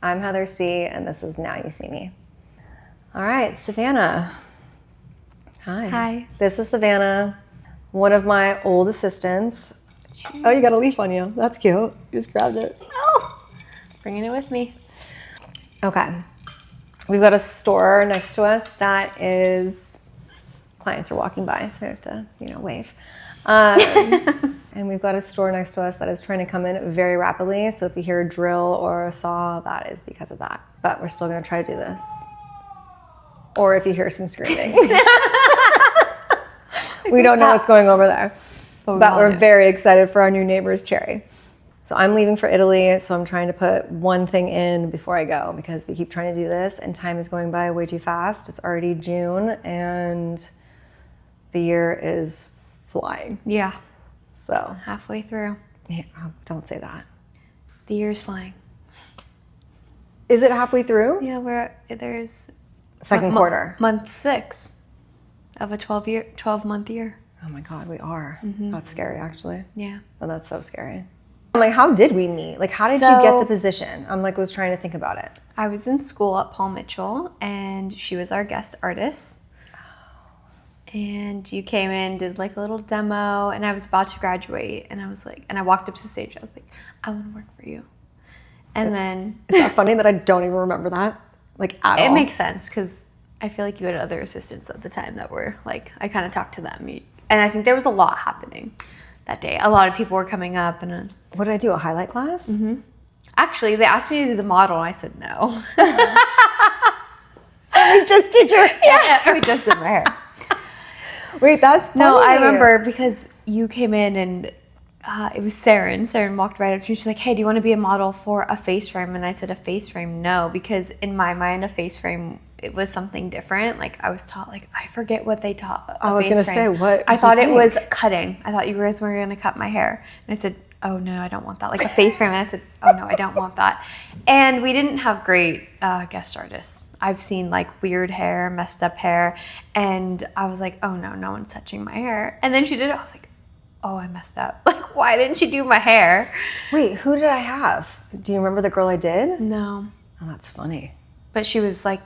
I'm Heather C, and this is Now You Cie Me. All right, Savannah. Hi. Hi. This is Savannah, one of my old assistants. Jeez. Oh, you got a leaf on you. That's cute. You just grabbed it. Oh, bringing it with me. Okay. We've got a store next to us that is, clients are walking by, so we have to, wave. And we've got a store next to us that is trying to come in very rapidly. So if you hear a drill or a saw, that is because of that. But we're still going to try to do this. Or if you hear some screaming. We don't know what's going over there. But we're very excited for our new neighbor's cherry. So I'm leaving for Italy, so I'm trying to put one thing in before I go because we keep trying to do this and time is going by way too fast. It's already June and the year is flying. Yeah. So halfway through. Yeah, oh, don't say that. The year's flying. Is it halfway through? Yeah, there's second quarter. Month 6 of a 12-month year. Oh my God, we are. Mm-hmm. That's scary, actually. Yeah. Oh, that's so scary. I'm like, how did we meet? Like, how did you get the position? Was trying to think about it. I was in school at Paul Mitchell, and she was our guest artist. And you came in, did like a little demo, and I was about to graduate, and I walked up to the stage. I was like, I want to work for you. And then is that funny that I don't even remember that? Like at all? It makes sense because I feel like you had other assistants at the time that were like, I kind of talked to them, and I think there was a lot happening that day. A lot of people were coming up, and what did I do? A highlight class? Mm-hmm. Actually, they asked me to do the model, and I said no. We just did your hair. Yeah, we just did my hair. Wait, that's funny. No, I remember because you came in and it was Saren. Saren walked right up to me. She's like, hey, do you want to be a model for a face frame? And I said, a face frame? No, because in my mind, a face frame, it was something different. Like I was taught, I forget what they taught. I was going to say, what? I thought it was cutting. I thought you guys were going to cut my hair. And I said, oh no, I don't want that. Like a face frame. And I said, oh no, I don't want that. And we didn't have great guest artists. I've seen like weird hair, messed up hair. And I was like, oh no, no one's touching my hair. And then she did it. I was like, oh, I messed up. Like, why didn't she do my hair? Wait, who did I have? Do you remember the girl I did? No. Oh, that's funny. But she was like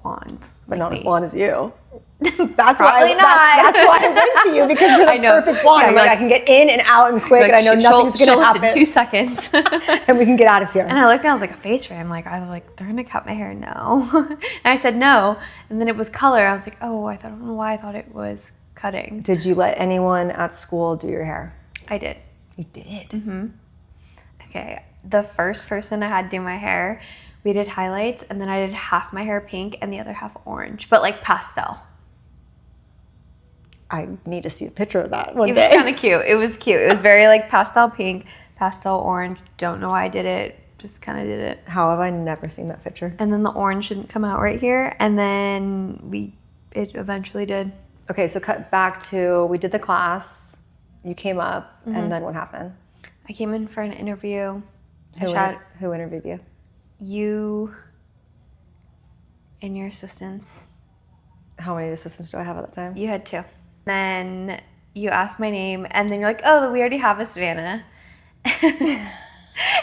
blonde. But not as blonde as you. That's Probably why not. That's why I went to you, because you're the perfect blonde. Yeah, I'm like, I can get in and out and quick, and I know nothing's going to happen. In 2 seconds. And we can get out of here. And I looked and I was like, a face frame. I was like, they're going to cut my hair? No. And I said no. And then it was color. I was like, oh, I don't know why I thought it was cutting. Did you let anyone at school do your hair? I did. You did? Mm-hmm. Okay. The first person I had do my hair, we did highlights, and then I did half my hair pink and the other half orange, but like pastel. I need to see a picture of that one day. It was kind of cute. It was cute. It was very like pastel pink, pastel orange. Don't know why I did it. Just kind of did it. How have I never seen that picture? And then the orange didn't come out right here, and then it eventually did. Okay, so cut back to, we did the class, you came up, and then what happened? I came in for an interview. Who interviewed you? You and your assistants. How many assistants do I have at the time? You had 2. Then you asked my name, and then you're like, oh, we already have a Savannah.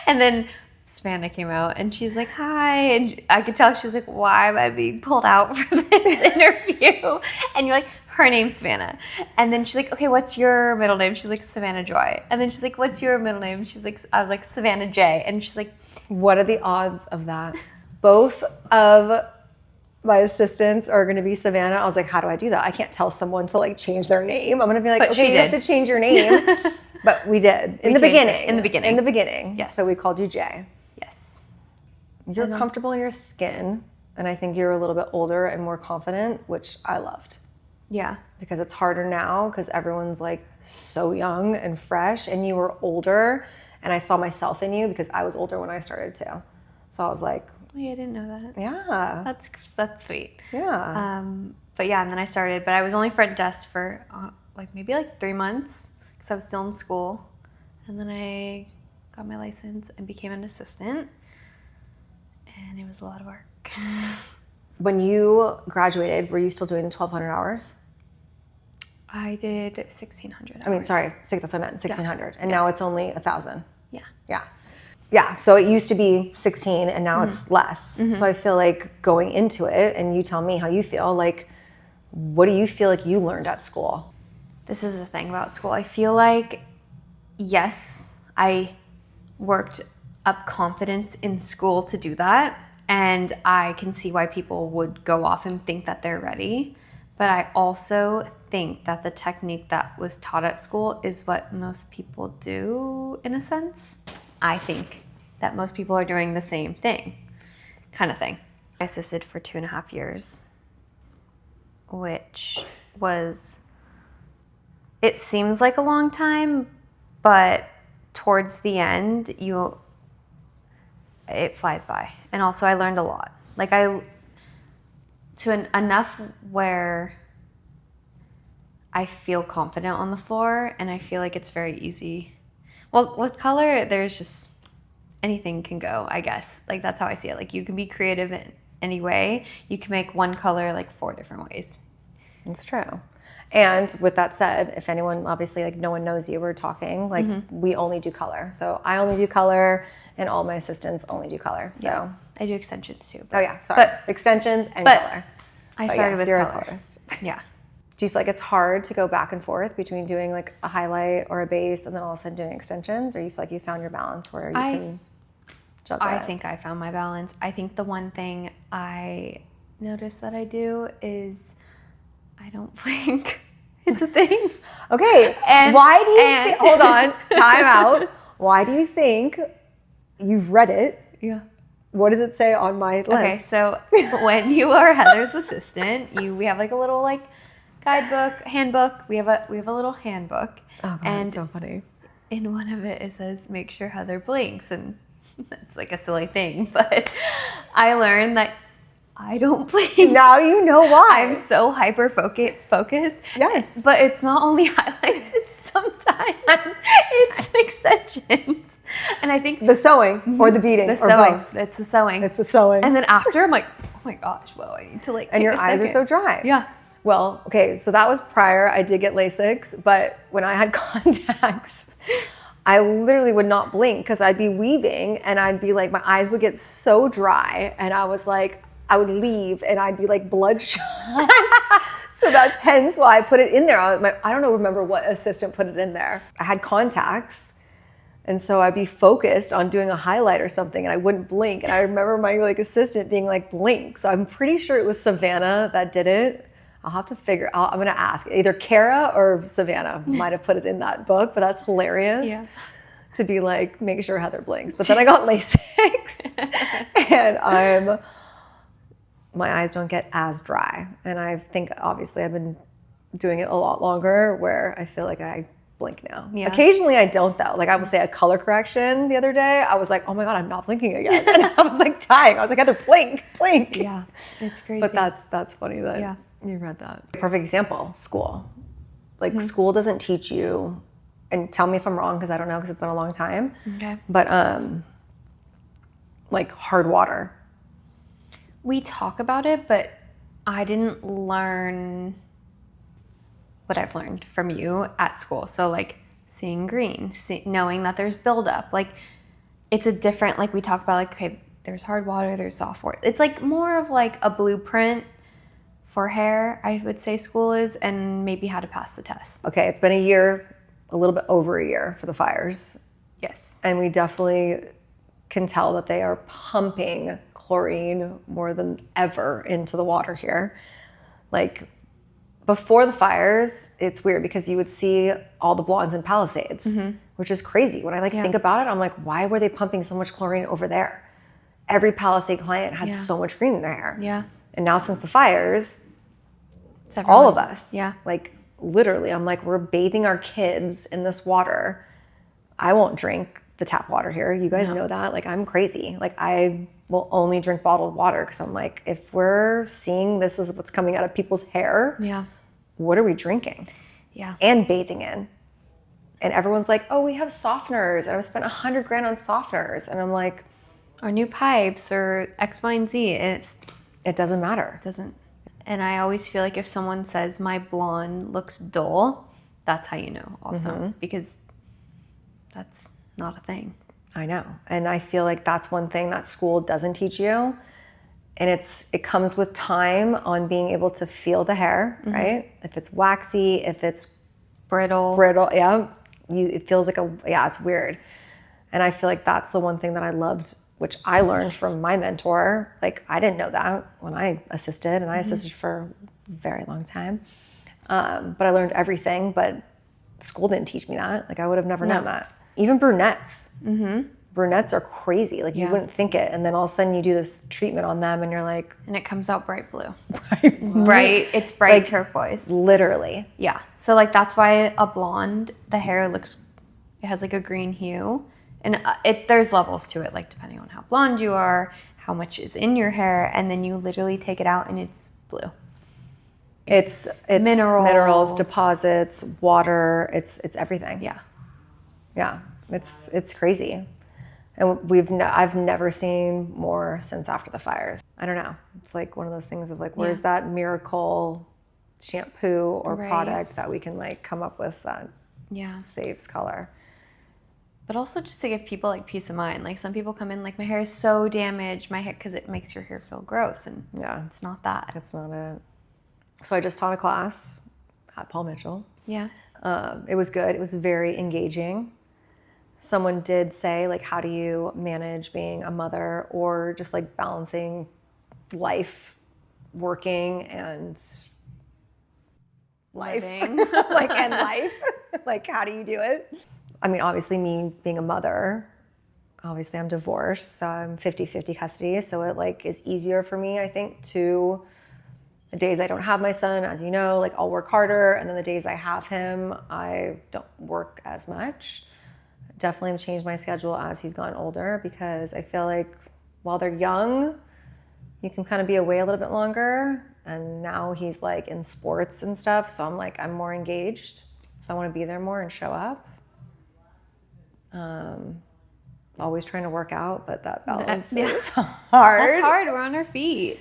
And then Savannah came out, and she's like, hi. And I could tell she was like, why am I being pulled out for this interview? And you're like, her name's Savannah. And then she's like, okay, what's your middle name? She's like, Savannah Joy. And then she's like, what's your middle name? She's like, I was like, Savannah J. And she's like, what are the odds of that? Both of my assistants are going to be Savannah. I was like, how do I do that? I can't tell someone to like change their name. I'm going to be like, but okay, you have to change your name. But we did. In the beginning. In the beginning. Yes. So we called you Jay. Yes. You're comfortable in your skin. And I think you're a little bit older and more confident, which I loved. Yeah. Because it's harder now because everyone's like so young and fresh, and you were older. And I saw myself in you because I was older when I started too. So I was like, oh, yeah, I didn't know that. Yeah. That's sweet. Yeah. But yeah, and then I started, but I was only front desk for maybe 3 months because I was still in school. And then I got my license and became an assistant. And it was a lot of work. When you graduated, were you still doing the 1,200 hours? I did 1,600 hours. I mean, sorry, that's what I meant, 1,600. And now it's only 1,000. Yeah. Yeah. Yeah, so it used to be 16 and now it's less. So I feel like going into it, and you tell me how you feel, like, what do you feel like you learned at school? This is the thing about school. I feel like, yes, I worked up confidence in school to do that. And I can see why people would go off and think that they're ready. But I also think that the technique that was taught at school is what most people do, in a sense. I think that most people are doing the same thing, kind of thing. I assisted for 2.5 years, which was, it seems like a long time, but towards the end, it flies by. And also I learned a lot. Like enough where I feel confident on the floor and I feel like it's very easy. Well, with color, there's just anything can go, I guess. Like that's how I see it. Like you can be creative in any way. You can make one color like 4 different ways. It's true. And with that said, if anyone, obviously, like no one knows you, we're talking, like we only do color. So I only do color and all my assistants only do color. So yeah. I do extensions too. Oh yeah, sorry. But extensions and color. I started with you're color. A colorist. Yeah. Do you feel like it's hard to go back and forth between doing like a highlight or a base and then all of a sudden doing extensions? Or you feel like you found your balance where you can juggle it? I think I found my balance. I think the one thing I notice that I do is I don't blink. It's a thing. Okay. Why do you think, hold on, time out. Why do you think you've read it? Yeah. What does it say on my list? Okay, so when you are Heather's assistant, we have like a little like guidebook, handbook. We have a little handbook. Oh God, and that's so funny. In one of it says make sure Heather blinks, and it's like a silly thing, but I learned that I don't blink. Now you know why. I'm so hyper focused. Yes. But it's not only highlights, it's sometimes it's extensions. And I think the sewing or the beading or sewing. both. It's the sewing. It's the sewing. And then after I'm like, oh my gosh, well, I need to like and take your a eyes second. are so dry. Yeah. Well, okay, so that was prior. I did get LASIK, but when I had contacts, I literally would not blink because I'd be weaving and I'd be like, my eyes would get so dry and I was like, I would leave and I'd be like bloodshot. So that's hence why I put it in there. I don't remember what assistant put it in there. I had contacts. And so I'd be focused on doing a highlight or something and I wouldn't blink. And I remember my like assistant being like, blink. So I'm pretty sure it was Savannah that did it. I'll have to I'm gonna ask. Either Kara or Savannah might have put it in that book, but that's hilarious. Yeah. To be like, make sure Heather blinks. But then I got LASIK and my eyes don't get as dry. And I think obviously I've been doing it a lot longer where I feel like I blink now. Yeah. Occasionally I don't though. Like I will say a color correction the other day. I was like, oh my God, I'm not blinking again. And I was like dying. I was like, Heather, blink. Yeah, it's crazy. But that's funny that you read that. Perfect example, school. Like school doesn't teach you, and tell me if I'm wrong because I don't know because it's been a long time. Okay. But like hard water. We talk about it, but I didn't learn what I've learned from you at school. So like seeing green, knowing that there's buildup. Like it's a different, like we talk about like, okay, there's hard water, there's soft water. It's like more of like a blueprint for hair, I would say school is, and maybe how to pass the test. Okay, it's been a year, a little bit over a year for the fires. Yes. And we definitely can tell that they are pumping chlorine more than ever into the water here. Like before the fires, it's weird because you would see all the blondes in Palisades, which is crazy. When I think about it, I'm like, why were they pumping so much chlorine over there? Every Palisade client had so much green in their hair. Yeah. And now since the fires, all of us, like literally, I'm like, we're bathing our kids in this water. I won't drink the tap water here. You guys know that. Like I'm crazy. Like I will only drink bottled water because I'm like, if we're seeing this is what's coming out of people's hair, what are we drinking? Yeah. And bathing in. And everyone's like, oh, we have softeners. And I've spent $100,000 on softeners. And I'm like, or new pipes or X, Y, and Z. And it doesn't matter. It doesn't. And I always feel like if someone says my blonde looks dull, that's how you know also because that's not a thing. I know. And I feel like that's one thing that school doesn't teach you. And it comes with time on being able to feel the hair, right? If it's waxy, if it's Brittle. yeah, it feels like it's weird. And I feel like that's the one thing that I loved, which I learned from my mentor. Like, I didn't know that when I assisted, and I assisted for a very long time. But I learned everything, but school didn't teach me that. Like, I would have never known that. Even brunettes. Brunettes are crazy. Like, you wouldn't think it. And then all of a sudden you do this treatment on them and you're like... And it comes out bright blue. Bright. It's bright like, turquoise. Literally. Yeah. So like that's why a blonde, the hair looks, it has like a green hue. And there's levels to it, like depending on how blonde you are, how much is in your hair, and then you literally take it out and it's blue. It's minerals, deposits, water. It's everything. Yeah. Yeah. It's crazy. And I've never seen more since after the fires. I don't know. It's like one of those things of like, where's that miracle shampoo or product that we can like come up with that saves color? But also just to give people like peace of mind. Like some people come in like, my hair is so damaged, my hair, because it makes your hair feel gross, and it's not that. It's not it. So I just taught a class at Paul Mitchell. Yeah. It was good. It was very engaging. Someone did say, like, how do you manage being a mother or just like balancing life, working and living, like, and life? Like, how do you do it? I mean, obviously me being a mother, obviously I'm divorced, so I'm 50-50 custody. So it like is easier for me, I think, to the days I don't have my son, as you know, like I'll work harder. And then the days I have him, I don't work as much. Definitely have changed my schedule as he's gotten older, because I feel like while they're young, you can kind of be away a little bit longer. And now he's like in sports and stuff. So I'm like, I'm more engaged. So I want to be there more and show up. Always trying to work out, but that balance is hard. That's hard. We're on our feet.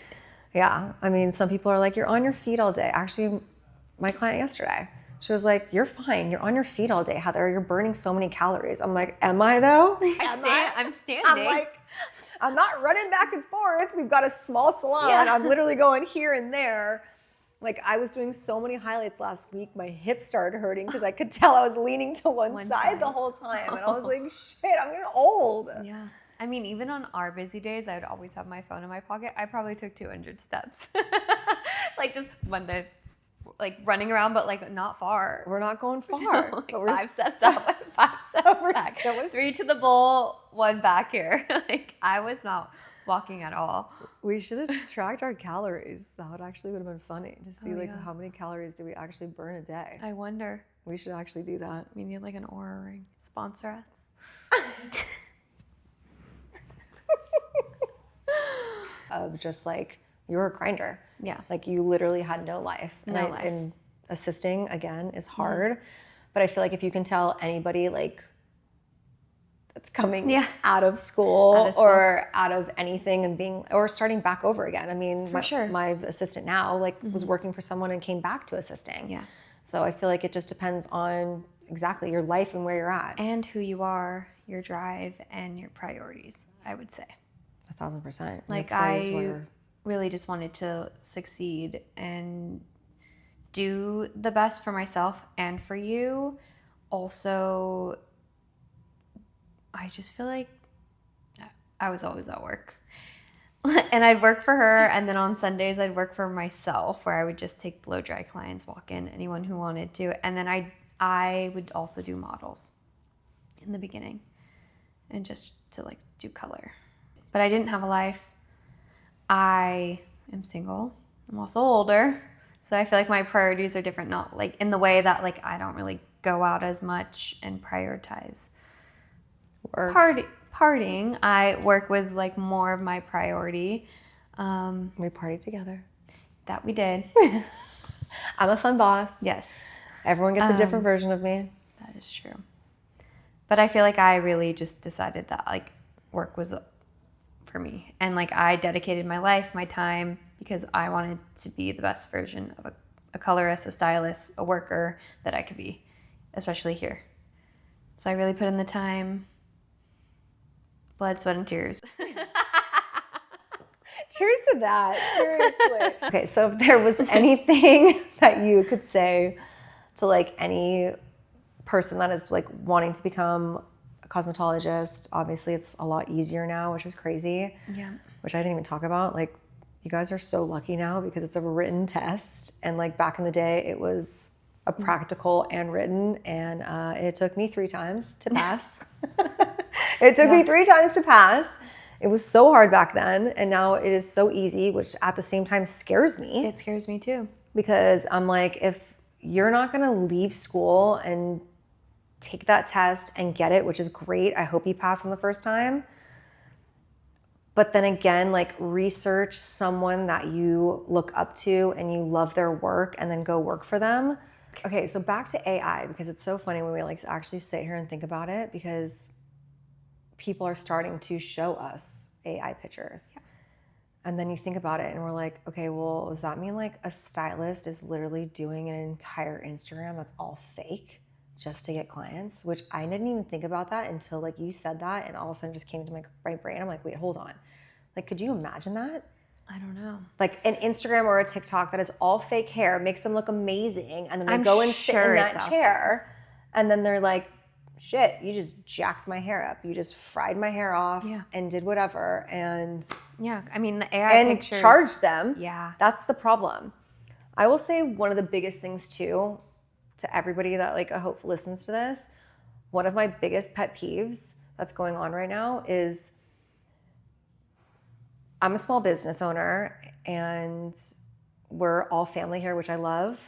Yeah. I mean, some people are like, you're on your feet all day. Actually, my client yesterday, she was like, you're fine. You're on your feet all day, Heather. You're burning so many calories. I'm like, am I though? I'm standing. I'm like, I'm not running back and forth. We've got a small salon. Yeah. I'm literally going here and there. Like, I was doing so many highlights last week. My hips started hurting because I could tell I was leaning to one side the whole time. And I was like, shit, I'm getting old. Yeah. I mean, even on our busy days, I would always have my phone in my pocket. I probably took 200 steps. Like, just one day, like running around, but like not far. We're not going far. Like 5 steps that way, 5 steps back. 3 to the bowl, 1 back here. Like, I was not walking at all. We should have tracked our calories. That would have been funny to see how many calories do we actually burn a day. I wonder. We should actually do that. We need like an Oura ring. Sponsor us. Of just like, you're a grinder. Yeah. Like, you literally had no life. And assisting, again, is hard. But I feel like if you can tell anybody like that's coming out of school or out of anything and or starting back over again. I mean, my assistant now like was working for someone and came back to assisting. Yeah. So I feel like it just depends on exactly your life and where you're at. And who you are, your drive, and your priorities, I would say. 1,000%. Like, I really just wanted to succeed and do the best for myself and for you. Also, I just feel like I was always at work. And I'd work for her, and then on Sundays I'd work for myself, where I would just take blow dry clients, walk in, anyone who wanted to. And then I would also do models in the beginning, and just to like do color. But I didn't have a life. I am single. I'm also older. So I feel like my priorities are different, not like in the way that like I don't really go out as much and prioritize partying. Work was like more of my priority. We partied together. That we did. I'm a fun boss. Yes. Everyone gets a different version of me. That is true. But I feel like I really just decided that like work was for me. And like I dedicated my life, my time, because I wanted to be the best version of a colorist, a stylist, a worker that I could be, especially here. So I really put in the time. Blood, sweat, and tears. Cheers to that. Seriously. Okay, so if there was anything that you could say to like any person that is like wanting to become a cosmetologist, obviously it's a lot easier now, which is crazy. Yeah. Which I didn't even talk about. Like, you guys are so lucky now because it's a written test. And like back in the day, it was a practical and written. And it took me 3 times to pass. It took me 3 times to pass. It was so hard back then. And now it is so easy, which at the same time scares me. It scares me too. Because I'm like, if you're not going to leave school and take that test and get it, which is great. I hope you pass on the first time. But then again, like research someone that you look up to and you love their work and then go work for them. Okay, so back to AI, because it's so funny when we like actually sit here and think about it, because people are starting to show us AI pictures. Yeah. And then you think about it and we're like, okay, well, does that mean like a stylist is literally doing an entire Instagram that's all fake just to get clients? Which I didn't even think about that until like you said that, and all of a sudden it just came into my brain. I'm like, wait, hold on. Like, could you imagine that? I don't know. Like an Instagram or a TikTok that is all fake hair, makes them look amazing, and then they go and sit in that chair, and then they're like, shit, you just jacked my hair up. You just fried my hair off and did whatever. And yeah, I mean, the AI pictures. Charge them. Yeah. That's the problem. I will say one of the biggest things too, to everybody that like I hope listens to this, one of my biggest pet peeves that's going on right now is I'm a small business owner and we're all family here, which I love.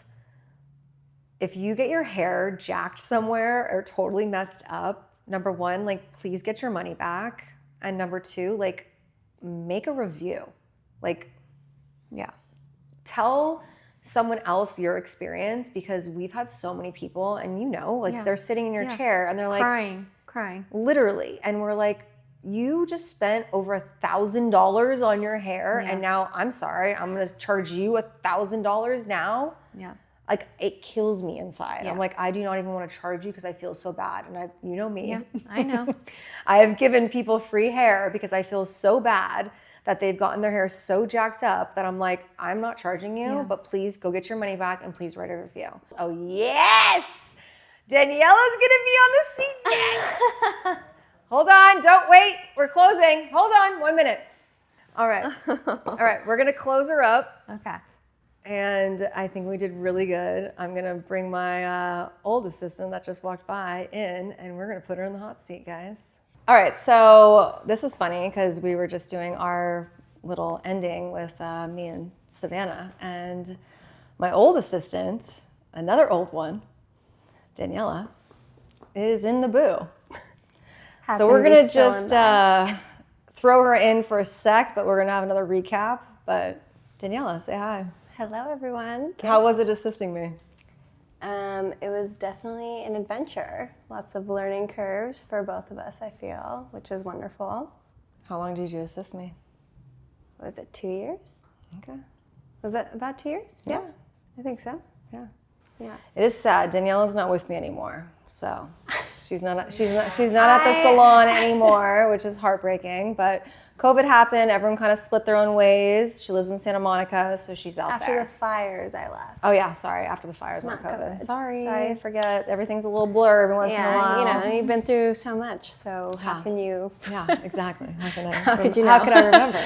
If you get your hair jacked somewhere or totally messed up, number one, like please get your money back. And number two, like make a review. Like, yeah, tell someone else your experience, because we've had so many people and like they're sitting in your chair and they're like crying, literally. And we're like, you just spent over $1,000 on your hair and now I'm sorry, I'm going to charge you $1,000 now. Yeah. Like it kills me inside. Yeah. I'm like, I do not even want to charge you because I feel so bad. And you know me. Yeah, I know. I have given people free hair because I feel so bad that they've gotten their hair so jacked up that I'm like, I'm not charging you, but please go get your money back and please write a review. Oh yes! Daniella's gonna be on the seat next. Hold on, don't wait. We're closing. Hold on, 1 minute. All right. All right, we're gonna close her up. Okay. And I think we did really good. I'm gonna bring my old assistant that just walked by in, and we're gonna put her in the hot seat, guys. All right, so this is funny because we were just doing our little ending with me and Savannah, and my old assistant, another old one, Daniella, is in the boo. So we're gonna just throw her in for a sec, but we're gonna have another recap. But Daniella, say hi. Hello, everyone. How was it assisting me? It was definitely an adventure. Lots of learning curves for both of us, I feel, which was wonderful. How long did you assist me? Was it 2 years? Okay. Was it about 2 years? Yeah. I think so. Yeah. Yeah. It is sad. Daniella's not with me anymore, so she's not at the salon anymore, which is heartbreaking. But COVID happened. Everyone kind of split their own ways. She lives in Santa Monica, so she's out there. After the fires, I left. Oh yeah, sorry. After the fires, not COVID. COVID. Sorry, I forget. Everything's a little blur every once in a while. Yeah, you've been through so much, so how can you? Yeah, exactly. How could you know? How could I remember?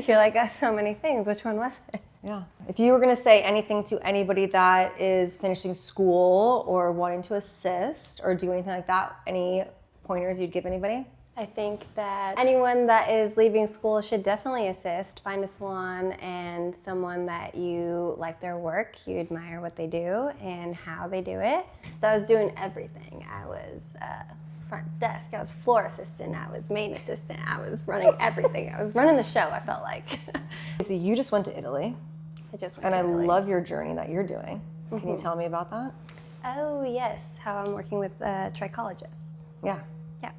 You're like, so many things. Which one was it? Yeah. If you were going to say anything to anybody that is finishing school or wanting to assist or do anything like that, any pointers you'd give anybody? I think that anyone that is leaving school should definitely assist. Find a salon and someone that you like their work, you admire what they do and how they do it. So I was doing everything. I was front desk, I was floor assistant, I was main assistant, I was running everything. I was running the show, I felt like. So you just went to Italy. I just went to Italy. And I love your journey that you're doing. Can you tell me about that? Oh yes, how I'm working with a trichologist. Yeah. Yeah.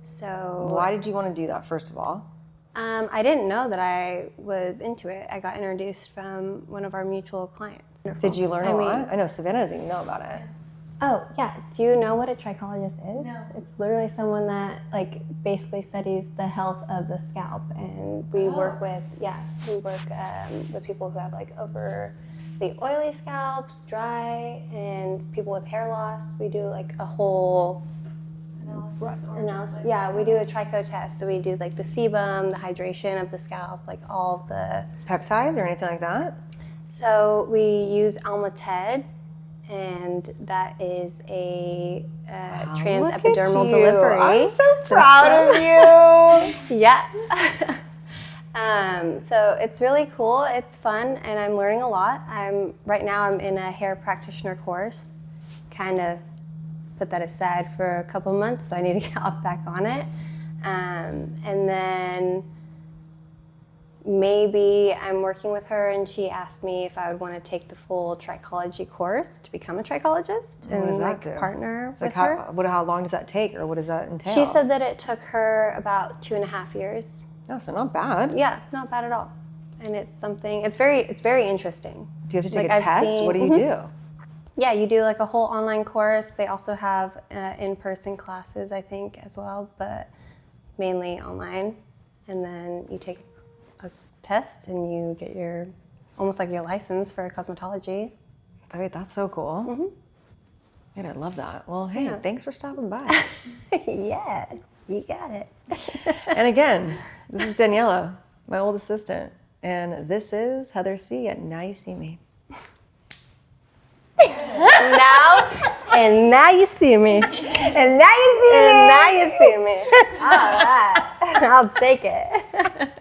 So why did you want to do that, first of all? I didn't know that I was into it. I got introduced from one of our mutual clients. Did you learn a lot? I know Savannah doesn't even know about it. Oh, yeah. Do you know what a trichologist is? No. It's literally someone that like basically studies the health of the scalp, and we work with with people who have like overly oily scalps, dry, and people with hair loss. We do like a whole analysis. Yeah, we do a tricho test. So we do like the sebum, the hydration of the scalp, like all the Peptides or anything like that? So we use Almated, and that is a transepidermal delivery. I'm so proud of you. Yeah. So it's really cool. It's fun, and I'm learning a lot. Right now I'm in a hair practitioner course. Kind of put that aside for a couple months, so I need to get back on it. And then maybe I'm working with her, and she asked me if I would want to take the full trichology course to become a trichologist and like partner with her. How long does that take, or what does that entail? She said that it took her about 2.5 years. Oh, so not bad. Yeah, not bad at all. And it's very interesting. Do you have to take a test? What do you do? Yeah, you do like a whole online course. They also have in-person classes, I think, as well, but mainly online. And then you take a test and you get almost like your license for cosmetology. Wait, that's so cool. Mm-hmm. And I love that. Well, hey, thanks for stopping by. Yeah, you got it. And again, this is Daniella, my old assistant. And this is Heather C. at Now You Cie Me. Now you see me. And now you see me. And now you see me. All right. I'll take it.